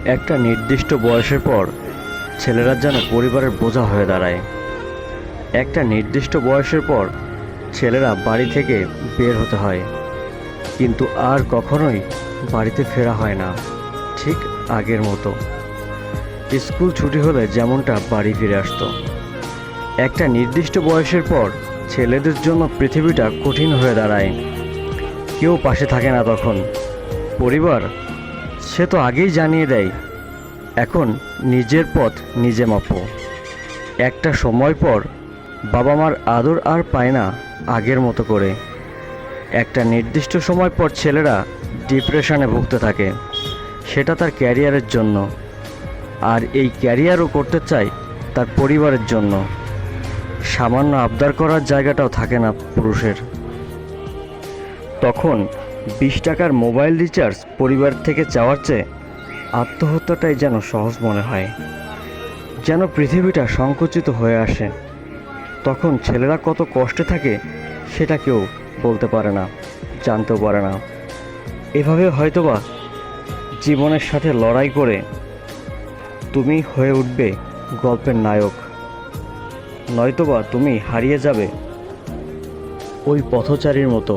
একটা নির্দিষ্ট বয়সের পর ছেলেরা যেন পরিবারের বোঝা হয়ে দাঁড়ায়। একটা নির্দিষ্ট বয়সের পর ছেলেরা বাড়ি থেকে বের হতে হয়, কিন্তু আর কখনোই বাড়িতে ফেরা হয় না ঠিক আগের মতো। স্কুল ছুটি হলে যেমনটা বাড়ি ফিরে আসতো। একটা নির্দিষ্ট বয়সের পর ছেলেদের জন্য পৃথিবীটা কঠিন হয়ে দাঁড়ায়। কেউ পাশে থাকে না তখন। পরিবার সে তো আগেই জানিয়ে দেয়, এখন নিজের পথ নিজে মাপো। একটা সময় পর বাবা মার আদর আর পায় না আগের মতো করে। একটা নির্দিষ্ট সময় পর ছেলেরা ডিপ্রেশনে ভুগতে থাকে, সেটা তার ক্যারিয়ারের জন্য। আর এই ক্যারিয়ারও করতে চায় তার পরিবারের জন্য। সামান্য আবদার করার জায়গাটাও থাকে না পুরুষের। তখন 20 টাকার মোবাইল রিচার্জ পরিবার থেকে চাওয়ার চেয়ে আত্মহত্যাটাই যেন সহজ মনে হয়, যেন পৃথিবীটা সংকুচিত হয়ে আসে। তখন ছেলেরা কত কষ্টে থাকে সেটা কেউ বলতে পারে না, জানতেও পারে না। এভাবে হয়তোবা জীবনের সাথে লড়াই করে তুমি হয়ে উঠবে গল্পের নায়ক, নয়তোবা তুমি হারিয়ে যাবে ওই পথচারীর মতো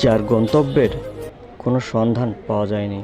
যার গন্তব্যের কোনো সন্ধান পাওয়া যায়নি।